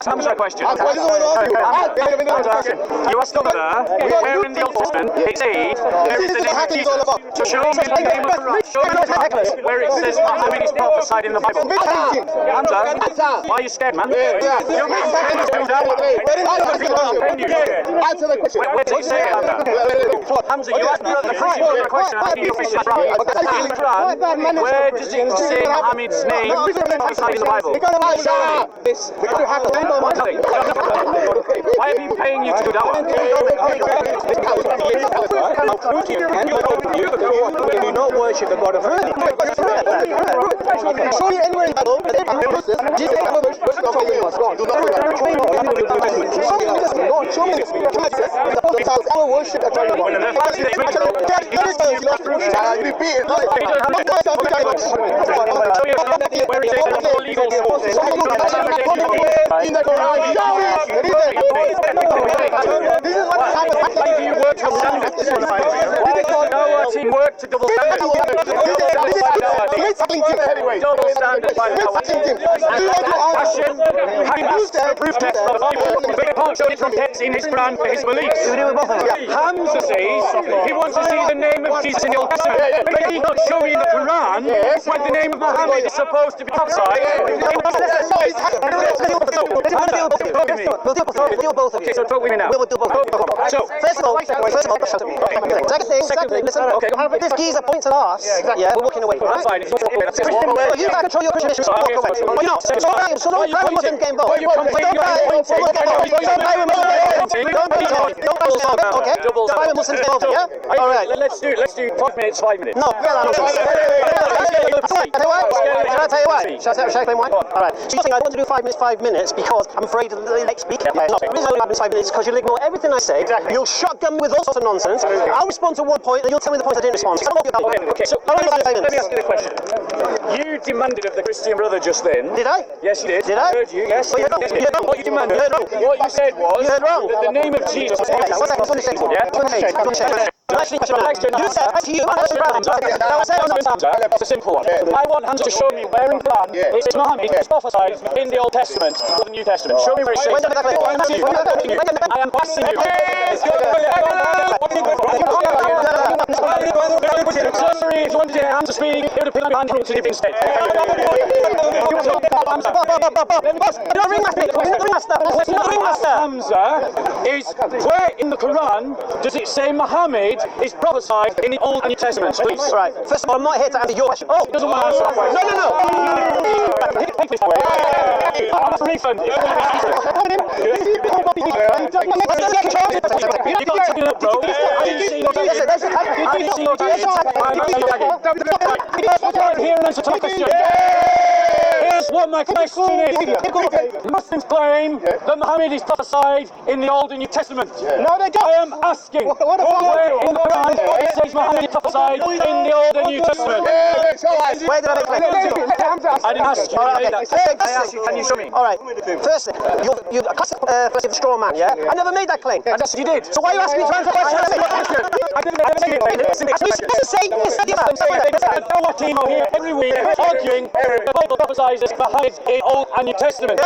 Hamzah a question. You asked whether, where in the Old Testament it said, where is the name of Jesus? So show me the name of the Quran. Show me the Quran where it says Muhammad is prophesied in the Bible. Hamzah, why are you scared, man? You're being scared. Answer the question. Where does it say it, Hamzah, you asked the Christian brother a question. I think you're fishing it wrong. In the Quran, where does it say Muhammad's name prophesied in the Bible? Why are we paying you to do that one? You do not worship the God of heaven. Show me anywhere in the Bible that Jesus show me this. I will worship a God. In the Quran, this is what happens. Why do you work to standards? Why don't our team work to double standards? Double standards by passion, kindness, proof text of the Bible. But you can't show it from text in his Quran for his beliefs. Hamzah says he wants to see the name of Jesus in the Old Testament. But he can't show me in the Quran when the name of Muhammad is supposed to be prophesied. We'll do both of you. Okay, so talk with me now. We'll do both. So, first of all, second thing, listen, this geezer points at us, we're walking away. That's fine. You can't control your Christian issues, walk away. Or you're not. So don't play with Muslim game ball. Don't play with Muslim game ball. Okay? Don't play with Muslim game ball, yeah? Alright. Let's do 5 minutes, 5 minutes. No, Shall I tell you why? Shall I explain why? Alright. So you're saying I want to do 5 minutes because I'm afraid of the next speaker? No. The reason I only 5 minutes is because you'll ignore everything I say. You'll shotgun with all sorts of nonsense. I'll respond to one point and you'll tell me the point I didn't respond to. Okay, so let me ask you the question. You demanded of the Christian brother just then. Did I? Yes, you did. Did I? heard you, yes. Well, you heard wrong. What you demanded, You heard wrong. what you said was You heard wrong. that the name of Jesus was Okay, 1 second. Actually, you said to you, Hamzah, it's a simple one. I want Hamzah to show me where in Quran it says Muhammad is prophesied in the Old Testament or the New Testament. Show me where it says. I am asking you. Sorry, if you wanted to get Hamzah to speak, it would have been behind him to the big state. Hamzah is where in the Quran does it say Muhammad is prophesied in the Old and New Testaments, please? Right. First of all, I'm not here to answer your question. Oh, Doesn't want to answer that question. No. I'm a refund. You can't take it up, bro. I didn't see no here and answer to my question. Here's what my question is. Muslims claim that Muhammad is prophesied in the Old and New Testament. No, they don't. I am asking, where in the Quran it says Muhammad is prophesied in the Old and New Testament? Where did I make a claim? I didn't ask you. I asked you, can you show me? Alright, firstly, you're a classic straw man, yeah? I never made that claim. Yes, you did. So why are you asking me to answer the question? I didn't make it. Our team are here every week arguing the Bible prophesies Muhammad in Old and New Testament.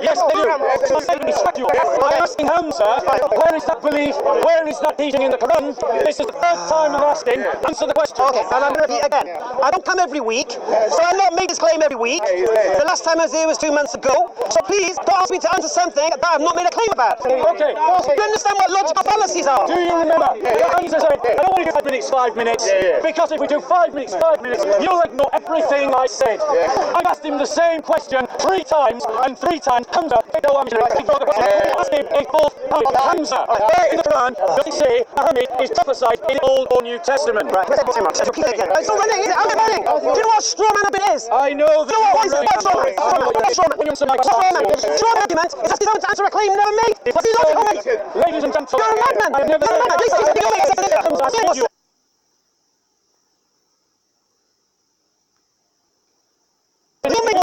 Yes, they do. I'm asking Hamzah, where is that belief? Where is that teaching in the Quran? This is the third time I'm asking. Answer the question. Okay, and I'm going to repeat again. I don't come every week, so I'm not making this claim every week. The last time I was here was 2 months ago. So please, don't ask me to answer something that I've not made a claim about. Okay. Do you understand what logical fallacies are? Do you remember? Hamzah said, I don't want to do 5 minutes, 5 minutes, because if we do 5 minutes, 5 minutes, you'll ignore everything I said. I've asked him the same question 3 times, and 3 times, Hamzah, ask him a fourth time. Hamzah, where in the Quran does it say Muhammad is prophesied in the Old or New Testament? Right, let's repeat it again. I'm still running, I'm running. Do you know what straw man it is? I know that. Do you know what is it? Straw man. Straw argument is asking someone to answer a claim never made. What's his argument? Ladies and gentlemen, you're a madman. I've never You're a madman. Please keep it going.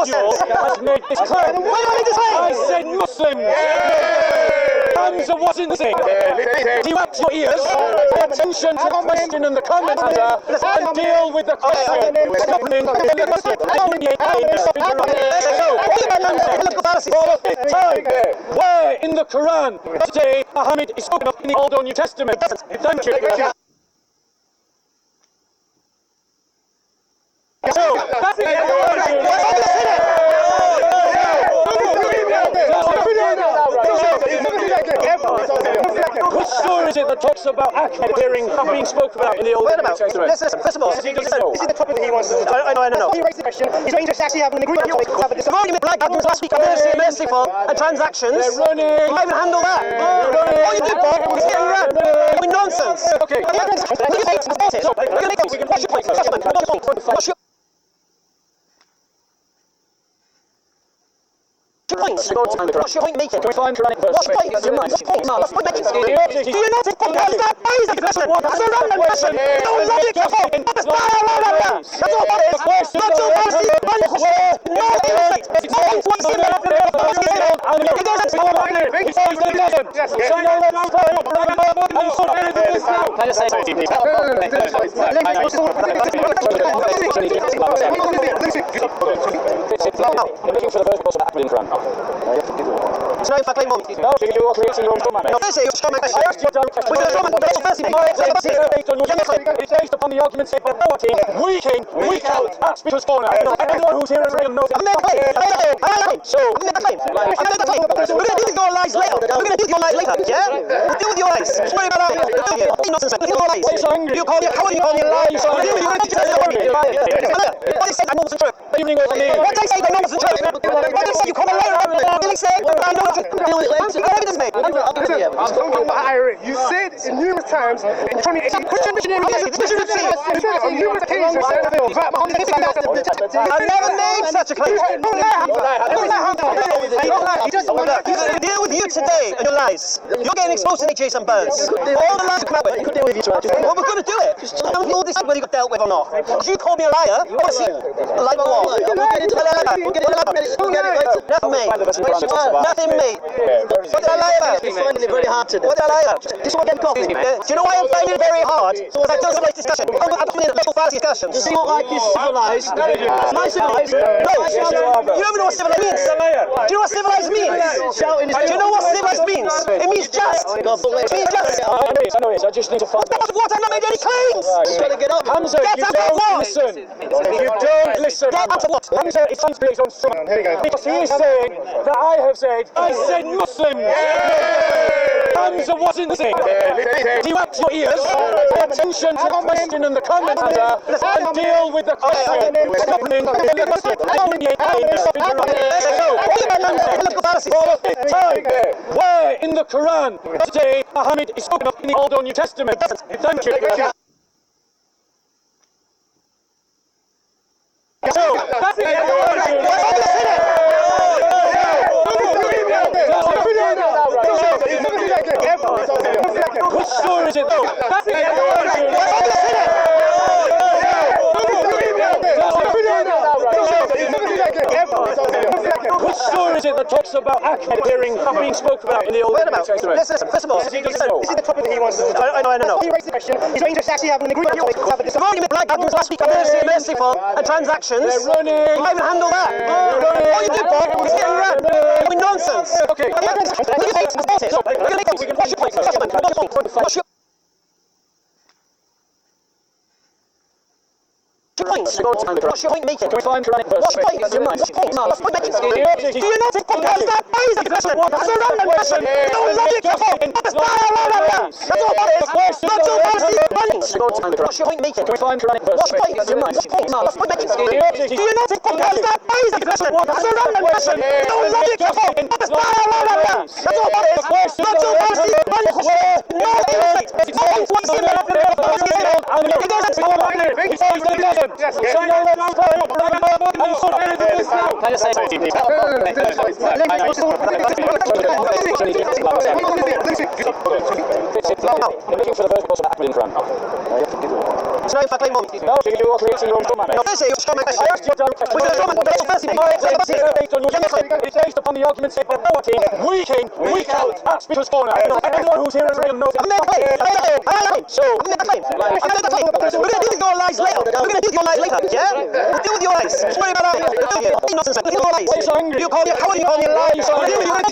Has made this claim. Why do I make this claim? I said Muslims. Hamzah wasn't the thing. You up your ears, pay attention to the question and the comment under, and deal with the question. Where in the Quran today Muhammad is spoken of in the Old or New Testament? Thank you. Which story is it that talks about Ahmed being spoken about in the Old Testament? Listen, first of all, this is the topic that he wants to I know. He raised the question. He's very interested actually having an agreement topic. The argument black happens last week. Merciful and transactions. They're running. You can't even handle that. All you did, Bob, was get around. I mean, nonsense. Okay. What's your What's your point making? Can we find Quranic verse? What's your point? What's your point? What's your point making? Do you not think podcast that is a question? That's a random question. No logic at all. That's all that is. Not so fancy. No insight. It's all one similar. It doesn't. Can I say something? I'm looking for the verse of Ahmed in Quran. It's not in fact claim on. No, you are creating your own format. No, this is my question. I asked you a direct question. It's based upon the arguments made by our team, week in, week out, at Speaker's Corner. Anyone who's here in Reagan knows it. I'm never claim. So, I'm never claim. We're going to deal with your lies later. Yeah? We'll deal with your lies. Don't worry about that. We'll deal with nonsense. We'll deal with your lies. You call me a coward, you call me a liar. We'll deal with your lies. What I said, I know wasn't true. What do you mean what I mean? What I said, I know wasn't true. What I said, you call me a liar. What I said, I know wasn't true. You've got evidence, mate. You said it numerous times in 2018. I've never made such a claim. Deal with you today and your lies. You're getting exposed to Jason Burns. All the lies come out with. Well, we're going to do it. We'll decide whether you got dealt with or not. If you call me a liar, I want to see like what? Nothing, mate. Nothing, mate. What did I lie about? He's finding it very hard today. What did I lie about? Just want to get coffee. Do you know why I'm finding it very hard? Because I don't like discussion. I don't mean mental fallacy discussion. Does he not like his civilized? My civilized? No, you don't even know what civilized means. Do you know what civilized means? Do you know what civilized means? It means just. It means just. I know it is. I just need to find What? I've not made any claims. He's got to get up. Hamzah, you don't listen. You don't listen. Get up to what? Hamzah is trying to be his own strong. Because he is saying that I said Muslims. Hamzah wasn't the thing. You up your ears, pay attention to the question and the comment under, and deal with the question. Where in the Quran today Muhammad is spoken of in the Old or New Testament? Thank you. Which story is it though? Which story is it that talks about Ahmed being spoken about in the Old Testament? Listen, first of all, this is the topic that he wants to I know. He raised the question. He's very interested actually having an agreement topic. The argument black happens last week. Merciful and transactions. They're running. You can't even handle that. All you did, Bob, was get around. I mean, nonsense. Okay. What's your point? What's your point making? Can we find Quranic verse? What's your point? What's your point? What's your point making? Do you not think podcast that is a question? That's a random question. No logic at all. That's all that is. Not so fancy. What's your point making? Can we find Quranic verse? What's your point? What's your point? What's your point making? Do you not think podcast that is a question? That's a random question. No logic at all. That's all that is. Not so fancy. No insight. It's all one similar. It doesn't. Yes. Can I say something? I'm looking for the verse of Ahmed in Quran. So now if I claim one. No, you are creating your own format. No, firstly, you're my question. I asked you a direct question. Well, firstly, It's based upon the arguments made by our team, week in, week out, at Speaker's Corner. Everyone who's here in Real knows it. I'm going to made a claim. So, I'm going to claim. We're going to deal with your lies later. We're going to deal with your lies later. Yeah? We'll deal with your lies. Don't worry about that. We'll deal with you. Nonsense. We'll deal with your lies. You call it, how are you calling your lies? We'll deal with you. What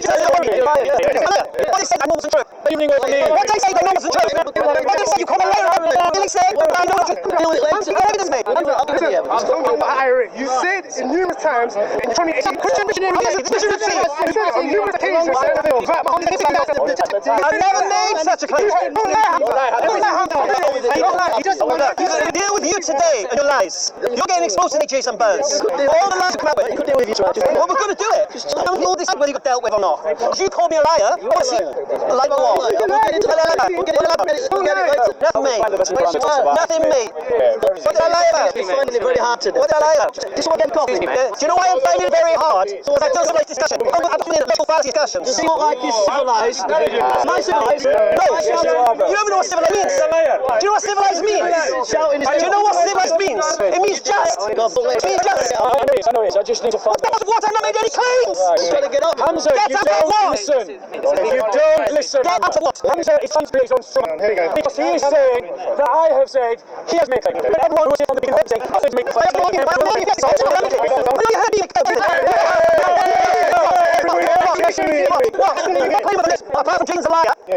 they say, I'm almost true. What they say, I'm almost true. What they say, you call me liar. What they say, I know the truth. Deal with it. What evidence, mate? You said it numerous times, and you're trying to Christian missionary. Numerous occasions. I've never made such a claim. Deal with you today and your lies. You're getting exposed to Jason Burns. All the lies you come out with. Well, we're going to do it. Don't know this whether you got dealt with or not. Because you called me a liar. I want to see. A liar or what? Nothing, mate. Nothing, mate. What did I lie about? He's finding it very hard today. What did I lie about? Just want to get coffee, mate. Do you know why I'm finding it very hard? Because I don't like discussion. I'm doing a legal fallacy discussion. Does he not like his civilised? Am I civilised? No, you don't even know what civilised means. Do you know what civilised means? Do you know what civilised means? It means just. It means just. I know it. I just need to find out. What? I've not made any claims. You've got to get up. Hamzah, Get you up and don't what? listen. You don't listen. Get up to what? Hamzah is trying to be his own strong. Because he is saying that I have said he has made claims. But everyone who was here from the beginning saying I have made claims. Apart from James a liar, he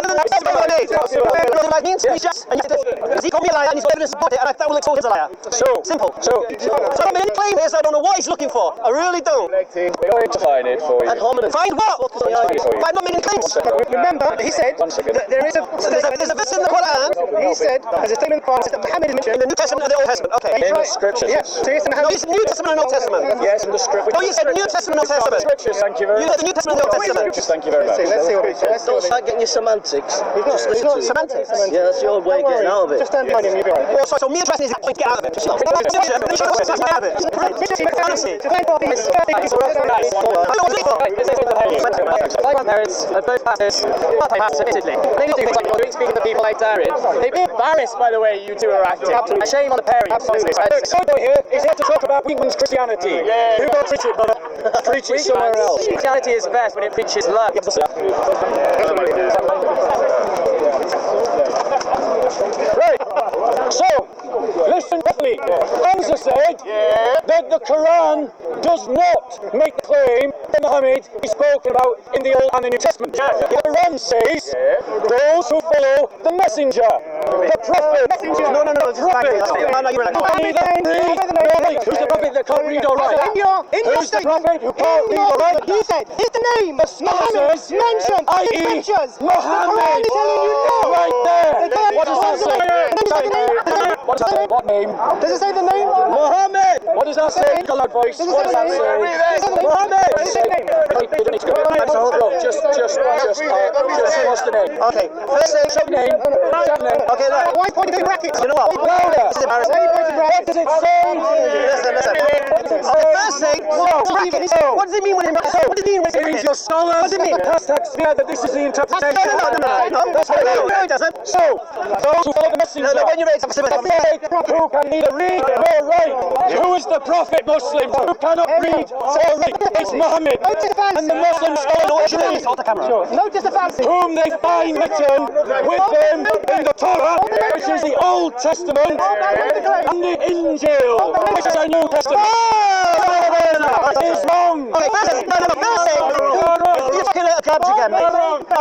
called me a liar and he's got evidence to support it, and I will expose him as a liar. Simple. So I don't make any claim here, so I don't know what he's looking for. I really don't. We're going to find it for you. Find what? I'm not making claims. Remember, he said that there is there's a verse in the Quran. He said there's a statement in the Quran that Muhammad is mentioned In the New Testament and the Old Testament. Okay. In the scriptures. Yes. So yes, No, you said New Testament and Old Testament. Yes, in the scriptures. No, you said New Testament and Old Testament. Scriptures, thank you very You much. said the New Testament and the Old Testament. Scriptures, thank you very much. Let's see what he says. Don't start getting your semantics. It's not semantics. Yeah, that's your way of getting out of it. Just stand behind him, you'll be alright. Well, so me addressing his point, get out of it. Get out of it. Honestly. Grandparents of both parties, admittedly. They do things like you're speaking to people like Dari. They'd be embarrassed by the way you two are acting. A shame on the pair of you. Absolutely. Someone here is here to talk about Winkman's Christianity. Who got preach it, brother? Preach it somewhere else. Christianity is best when it preaches love. Right. So, listen carefully. Hamzah said that the Quran does not make the claim that Muhammad is spoken about in the Old and the New Testament. The Quran says those who follow the messenger, the prophet. No, just back it up. No, you're right. Who's the prophet that can't read or write? Who's the prophet who can't read or write? He said, it's the name. Muhammad mentioned. i.e. Muhammad. Right there. What does that say? What does that say? What name? Does it say the name? Muhammad. What does that say? Colored voice. What does that say? Muhammad. Just what's the name? Okay, first thing. Show name. Okay, look. Why pointing in brackets? You know what? Louder. This is embarrassing. What does it say? Listen. The first thing, brackets. What does it mean when it brackets? What does it mean when It means your scholars. What does it mean? Hashtag smear that this is the interpretation. No, it doesn't. So, those who follow the messenger. No, when you raise up The prophet who can neither read nor write. Who is the prophet Muslim who cannot read or write? It's Muhammad. And the Muslims follow Notice the fancy. whom they find written with them in the Torah, which is the Old Testament, and the Injil, which is the New Testament. It's wrong. Okay, first thing, you're fucking out of clubs again, mate.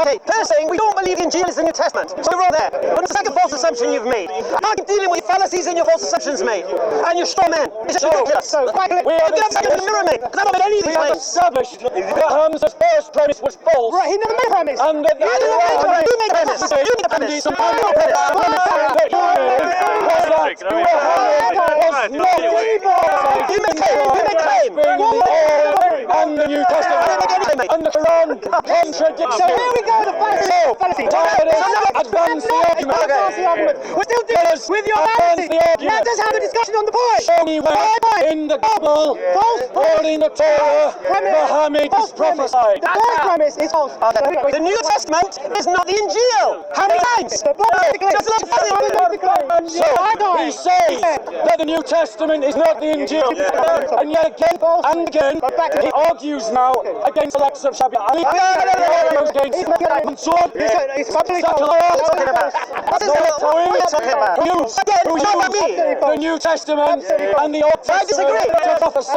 Okay, first thing, we don't believe in Injil is the New Testament. So we're all there. But the second false assumption you've made. I keep dealing with fallacies in your false assumptions, mate. And you're straw men. It's just ridiculous. We have in the mirror, mate. Because I don't make any of these claims. established that Hamzah's first premise was false. Right, he never made a premise. And that the You made a premise. You made a premise. some kind of premise was that You made a claim. in the Old and the New Testament. I didn't make any claim. mate. And the Quran contradicts So it. here we go, the fallacy. Advance the argument. We're still doing this with your fallacy. Let us have a discussion on the point. Show me where in the Bible or in the Torah Muhammad is prophesied. The first premise is false. The New Testament is not the Injil. How many times? The Bible Just look at it. So he says that the New Testament is not the Injil, and yet again and again he argues now against the likes of Shabbat Ali, against Mansour, the New Testament and the Old Testament to prophesy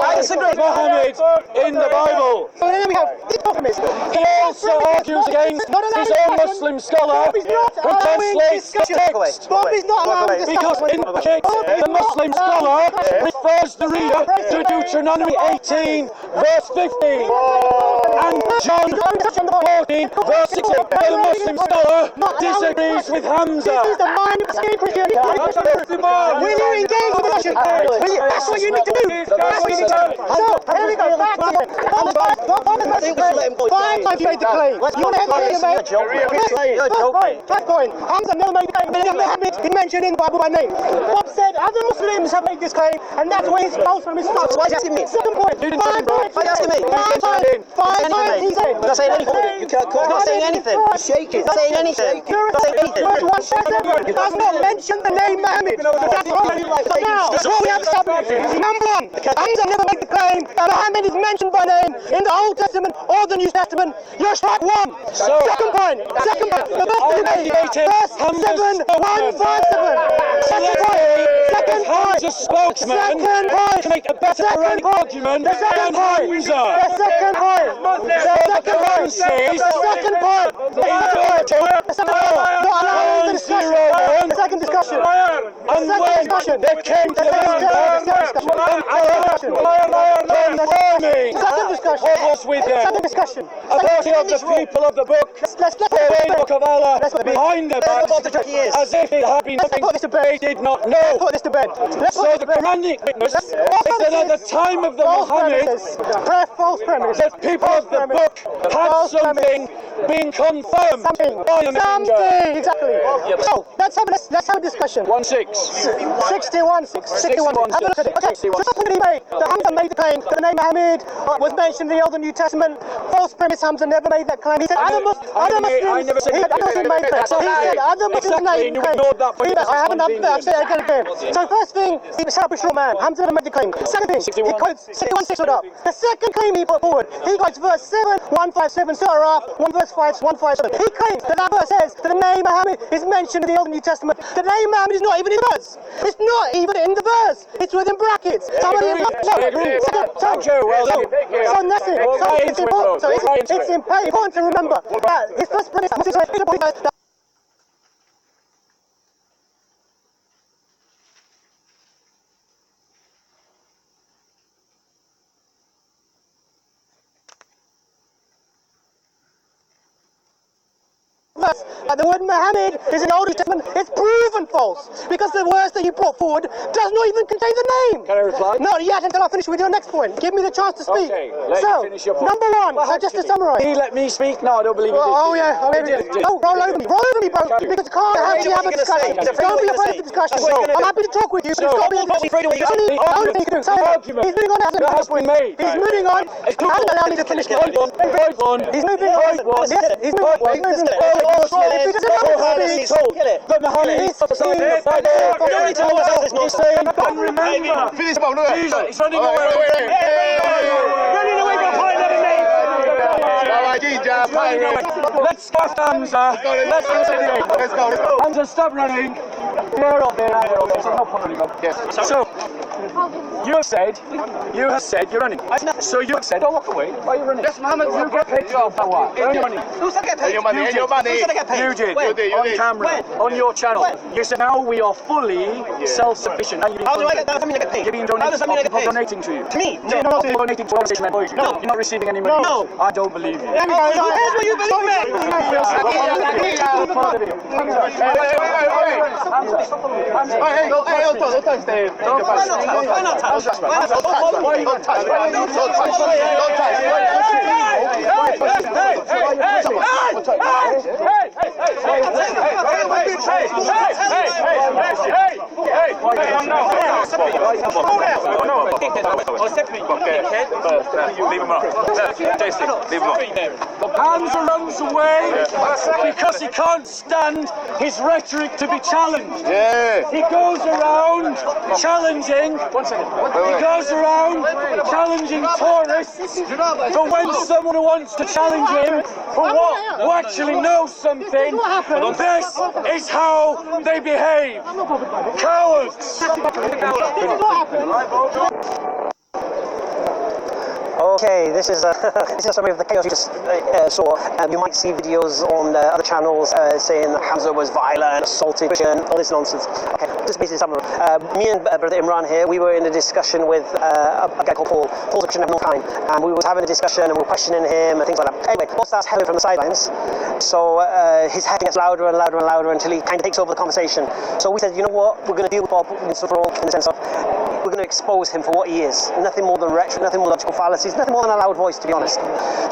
Muhammad in the Bible. So then we have hypocrisy. He also argues against his own Muslim scholar who translates the text. Bob is not allowing discussion. Because in the text, the Muslim scholar refers the reader to Deuteronomy 18, verse 15, and John 14, verse 16. The Muslim scholar disagrees with Hamzah. This is the mind of escape Christianity. Will you engage with the discussion? That's what you need to do. That's what you need to do. So, here we go. Back to it. I think we should let him go. 5 times you made the claim. You want to have a claim, mate? First point. Hamzah never made the claim. Muhammad is mentioned in the Bible by name. Bob said other Muslims have made this claim, and that's where he's false from his start. Why are you asking me? Second point. 5 points. Why are you asking me? 5 times. 5 times he said. Not saying anything. You can't call Not saying anything. Shaking. Not saying anything. Not saying anything. It does not mention the name Muhammad. That's wrong. So now, what we have established. Number 1, Hamzah never made the claim that Muhammad is mentioned by name in the Old Testament or the New Testament. You're strike 1. Second point. The best you made. Verse 7, 157. Second point. Hamzah spokesman to make a better Quranic argument than Hamzah. The second point. The second discussion. And when they came to the what was with them? Second discussion. A party of the people of the book, the book of Allah, behind their backs, as if it had been something they did not know. Put this to bed. So the Quranic witness is that at the time of the Muhammad, false premise. the people of the book had something being confirmed by a messenger. Something, exactly. So let's have a discussion. 1-6. 61. Have a look at it. Okay. So somebody made that Hamzah made the claim that the name Muhammad was mentioned in the Old and New Testament. False premise. Hamzah never made that claim. He said other Muslims. I never said He said other Muslims made the claim. I haven't. I've said it again. So first thing, he was a short man. Hamzah never made the claim. Second thing, he quotes 61:6 up. The second claim he put forward, he quotes verse 7, 157, Surah 1 verse 5, 157. He claims that verse says that the name Muhammad is mentioned in the Old and New Testament. The name Muhammad is not even in the verse. It's not even in the verse. It's within brackets. Somebody in it's important to remember that his first premise the word Muhammad is in the Old Testament. It's proven false because the verse that you brought forward does not even contain the name. Can I reply? Not yet until I finish with your next point. Give me the chance to speak. Okay, let you finish your point. Number 1, so just to summarise. He let me speak? No, I don't believe it. Oh yeah, no, roll over me, bro. Because I can't actually have a discussion. Don't be afraid of the discussion. I'm happy to talk with you, but it's got to be a discussion. He's moving on. He's moving on. He's allow me to finish. He's moving on. He's moving on. He's moving on. That Muhammad is prophesied in the Bible. He's saying, and remember, Finish him up, look at that. he's running away. Running away from a point never made. Let's start Hamzah. Let's continue. Let's go. Hamzah, stop running. Clear up there. There's no point running up. Yes. So, you have said you're running. So you have said, don't walk away. Why are you running? Yes, Muhammad. You get paid to go for what? Where are you running? Who's gonna get paid? Your money. You did. On camera. On your channel. You said now we are fully self-sufficient. How do I get that? How do I get paid? You're being donating to you. To me? No, you're not donating to organization employees. No. You're not receiving any money. No. I don't believe you. Here's what you believe in. Hamzah, Hamzah runs away because he can't stand his rhetoric to be challenged. He goes around challenging. He goes around challenging tourists for when someone wants to challenge him who actually knows something. This is how they behave. Cowards. Okay, this is a summary of the chaos you just saw. You might see videos on other channels saying that Hamzah was violent, assaulted Christian, all this nonsense. Okay, just basically summary. Me and brother Imran here, we were in a discussion with a guy called Paul. Paul's a Christian of no kind, and we were having a discussion and we were questioning him and things like that. Anyway, Paul starts howling from the sidelines, so his head gets louder and louder and louder until he kind of takes over the conversation. So we said, you know what, we're going to deal with Bob once and for all, in the sense of we're going to expose him for what he is. Nothing more than rhetoric, nothing more logical fallacies, nothing more than a loud voice, to be honest.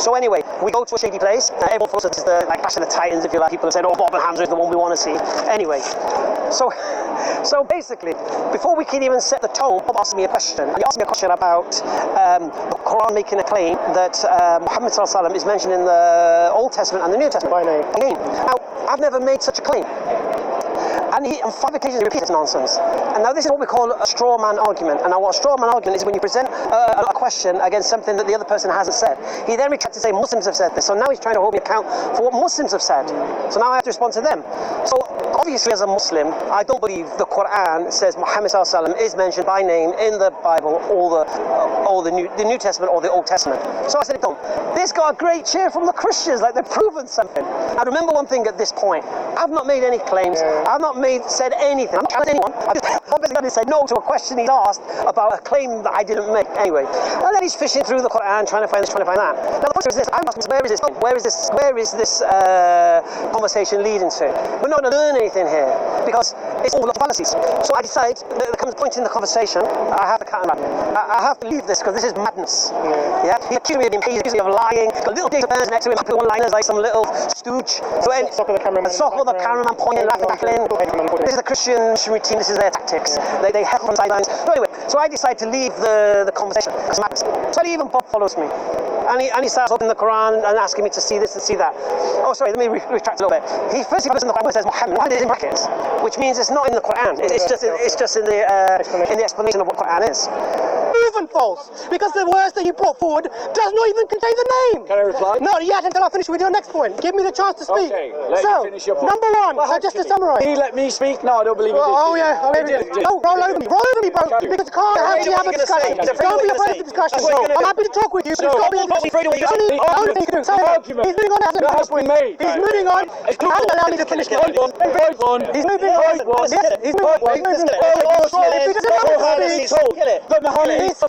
So anyway, we go to a shady place. Everyone thought this is the Clash of the Titans, if you like. People have said, oh, Bob and Hamzah is the one we want to see. Anyway, so basically, before we can even set the tone, Bob asked me a question. And he asked me a question about the Quran making a claim that Muhammad ﷺ is mentioned in the Old Testament and the New Testament by name. Again, now, I've never made such a claim. And on 5 occasions he repeats nonsense. And now this is what we call a straw man argument. And now what a straw man argument is when you present a question against something that the other person hasn't said. He then retracts to say Muslims have said this. So now he's trying to hold me account for what Muslims have said. So now I have to respond to them. So obviously as a Muslim, I don't believe the Quran says Muhammad ﷺ is mentioned by name in the Bible or the New Testament or the Old Testament. So I said it don't. This got a great cheer from the Christians, like they've proven something. Now remember one thing at this point. I've not made any claims. I've not said anything. I'm not challenging anyone. I just obviously going to say no to a question he's asked about a claim that I didn't make. Anyway, and then he's fishing through the Quran, trying to find this, trying to find that. Now the point is this: I'm asking, where is this conversation leading to? We're not going to learn anything here because it's all fallacies. So I decide there comes a point in the conversation. I have to cut and run. I have to leave this because this is madness. Yeah, he accused me of being paid, he accused me of lying. Got little data burns next to him, one-liners like some little stooge. So sock of the cameraman pointing, laughing, cackling. This is the Christian routine, this is their tactics. They heckle from sidelines. So anyway, so I decide to leave the conversation. It's madness. So even Bob follows me. And he starts opening the Quran and asking me to see this and see that. Oh, sorry, let me retract a little bit. He first goes in the Quran where it says Muhammad is in brackets, which means it's not in the Quran. It's just in the explanation of what Quran is. Proven false, because the words that you brought forward does not even contain the name. Can I reply? Not yet, until I finish with your next point. Give me the chance to speak. Okay, let you finish your point. Number one, just to summarise. He let me speak? No, I don't believe he did. Oh yeah, I'll leave it. Oh, roll over me, bro, because you can't actually have a discussion. Don't be afraid of the discussion. I'm happy to talk with you, but it's got to be a discussion. Only thing you can do. He's moving on. That has been made. He's moving on. He hasn't allowed me to finish. Hold on. He's moving on. He's moving on. But Muhammad is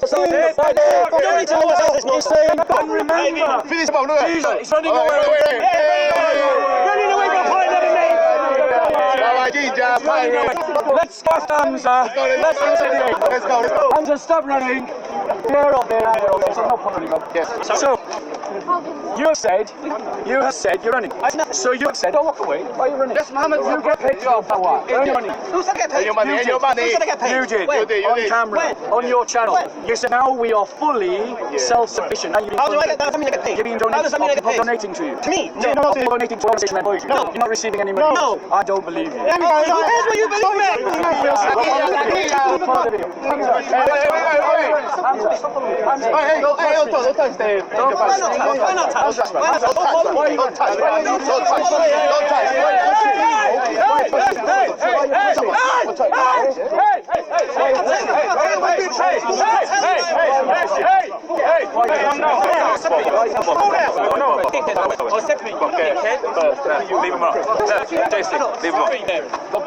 saying, remember. Finish about no. He's running away. Running away from a point never made. Let's start Hamzah. Let's go. Hamzah, stop running. Clear off there. No problem. Yes. So, you have said you're running. So you have said, don't walk away. Why are you running? Yes, Muhammad. You get paid for what? Where are you running? Who's that get paid? Your money. You did. On camera. On your channel. You said now we are fully self-sufficient. How do I get that? How do I get paid? How does that mean I get paid? Donating to you. To me? No, not donating to organization employees. No. You're not receiving any money. No. I don't believe you. Here's what you believe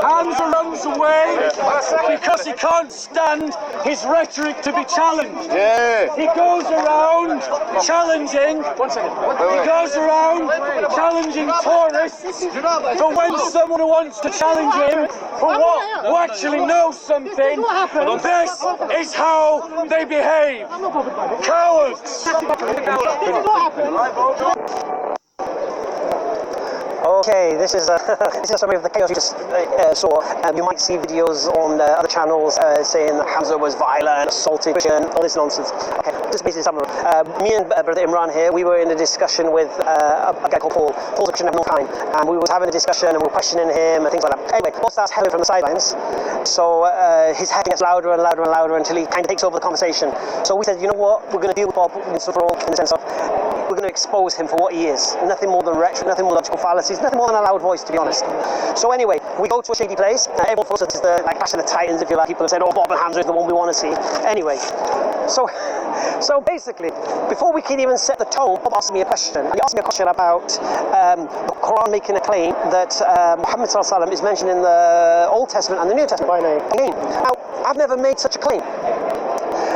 Hamzah runs away because he can't stand his rhetoric to be challenged. He goes around challenging. He goes around challenging tourists for when someone wants to challenge him for what who actually knows something. This is how they behave. Cowards. Okay, this is a summary of the chaos you just saw. You might see videos on other channels saying that Hamzah was violent, assaulted, Christian, all this nonsense. Okay, just basically summary. Me and Brother Imran here, we were in a discussion with a guy called Paul. Paul's a Christian of no time, and we were having a discussion and we were questioning him and things like that. Anyway, Paul starts howling from the sidelines, so his head gets louder and louder and louder until he kind of takes over the conversation. So we said, you know what, we're going to deal with Bob once and for all, in the sense of we're going to expose him for what he is. Nothing more than rhetoric, nothing more logical fallacies, nothing more than a loud voice, to be honest. So anyway, we go to a shady place. Everyone thought this is the Clash of the Titans, if you like. People have said, oh, Bob and Hamzah is the one we want to see. Anyway, so basically, before we can even set the tone, Bob asked me a question. He asked me a question about the Quran making a claim that Muhammad ﷺ is mentioned in the Old Testament and the New Testament by name. Now, I've never made such a claim.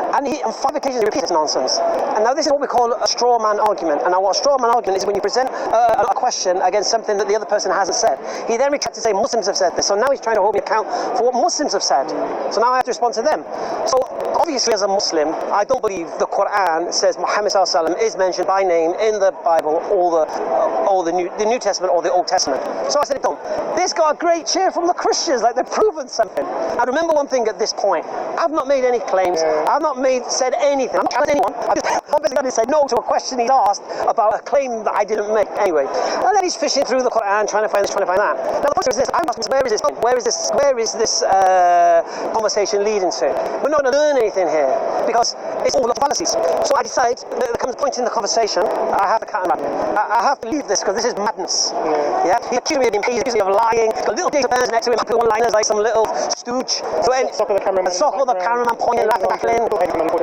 And on 5 occasions he repeats nonsense. And now this is what we call a straw man argument. And now what a straw man argument is when you present a question against something that the other person hasn't said. He then retracts to say Muslims have said this. So now he's trying to hold me account for what Muslims have said. So now I have to respond to them. So obviously as a Muslim, I don't believe the Quran says Muhammad ﷺ is mentioned by name in the Bible or the New Testament or the Old Testament. So I said it don't. This got a great cheer from the Christians, like they've proven something. Now remember one thing at this point. I've not made any claims. I've not said anything. I'm not challenging anyone. I just obviously said no to a question he's asked about a claim that I didn't make. Anyway, and then he's fishing through the Quran, trying to find this, trying to find that. Now the point is this: I'm asking, where is this going? Where is this conversation leading to? We're not going to learn anything here because it's all fallacies. So I decide there comes a point in the conversation. I have to cut him out. I have to leave this because this is madness. Yeah, he accused me of being paid, he accused me of lying. Got little data burns next to him, happy one-liners like some little stooge. So sock of the cameraman pointing, laughing, tackling.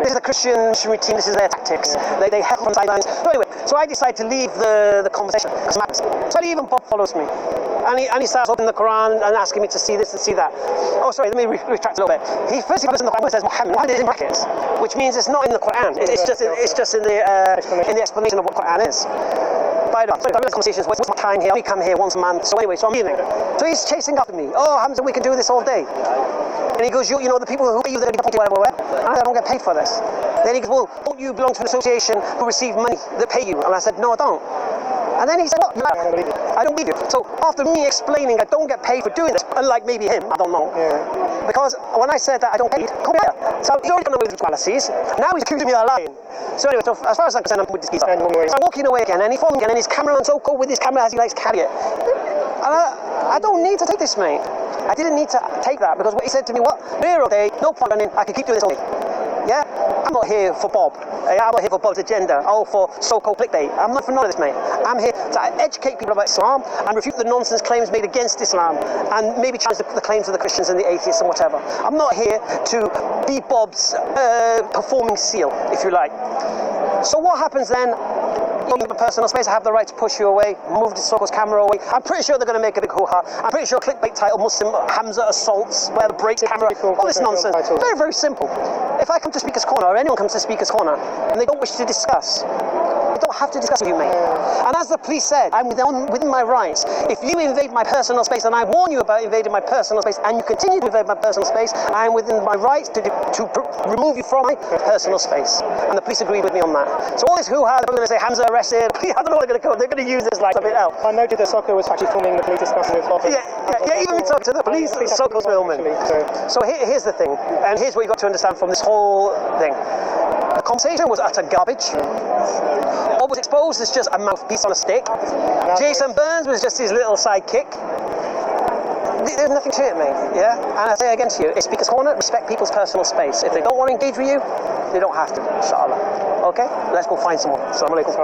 This is the Christian routine, this is their tactics. They heckle from sidelines. So anyway, so I decide to leave the conversation because madness. So even Bob follows me. And he starts opening the Quran and asking me to see this and see that. Oh, sorry, let me retract a little bit. He first puts in the Quran says Muhammad is in brackets, which means it's not in the Quran. It's just in the explanation of what Quran is. By the way, so the conversation is, what's my time here? I only come here once a month. So anyway, so I'm leaving. So he's chasing after me. Oh, Hamzah, we can do this all day. And he goes, you know, the people who pay you, they're going to whatever. And I said, I don't get paid for this. Then he goes, well, don't you belong to an association who receive money that pay you? And I said, no, I don't. And then he said, what? I don't believe you. So after me explaining I don't get paid for doing this, unlike maybe him, I don't know. Because when I said that I don't get paid, so he's already gone away with fallacies. Now he's accusing me of lying. So anyway, so as far as I'm concerned, I'm with this geezer. So I'm walking away again, and he followed me again, and his cameraman's so cool with his camera as he likes to carry it. And I don't need to take this, mate. I didn't need to take that because what he said to me, what? Clear all day, no point running, I can keep doing this all day. Yeah? I'm not here for Bob. I'm not here for Bob's agenda. Oh, for so-called clickbait. I'm not for none of this, mate. I'm here to educate people about Islam and refute the nonsense claims made against Islam and maybe challenge the claims of the Christians and the atheists and whatever. I'm not here to be Bob's performing seal, if you like. So what happens then? In my personal space, I have the right to push you away, move the so-called camera away. I'm pretty sure they're going to make a big hoo-ha. I'm pretty sure clickbait title, Muslim Hamzah assaults, whatever, breaks the camera, all this nonsense. Very, very simple. If I come to Speaker's Corner, or anyone comes to Speaker's Corner, and they don't wish to discuss, they don't have to discuss with you, mate. And as the police said, I'm within my rights. If you invade my personal space, and I warn you about invading my personal space, and you continue to invade my personal space, I am within my rights to remove you from my personal space. And the police agreed with me on that. So all this hoo-ha, they're going to say Hamzah arrested. I don't know what they're going to call it. They're going to use this like something else. I noted that Soccer was actually filming the police discussing his office. Yeah, even we talked to the police, Soccer's filming. So here's the thing, and here's what you got to understand from this whole thing. The conversation was utter garbage. What was exposed is just a mouthpiece on a stick. Jason Burns was just his little sidekick. There's nothing to it, mate. Yeah? And I say again to you, it's Speaker's Corner, respect people's personal space. If they don't want to engage with you, they don't have to. Inshallah. Okay? Let's go find someone. Assalamu alaikum.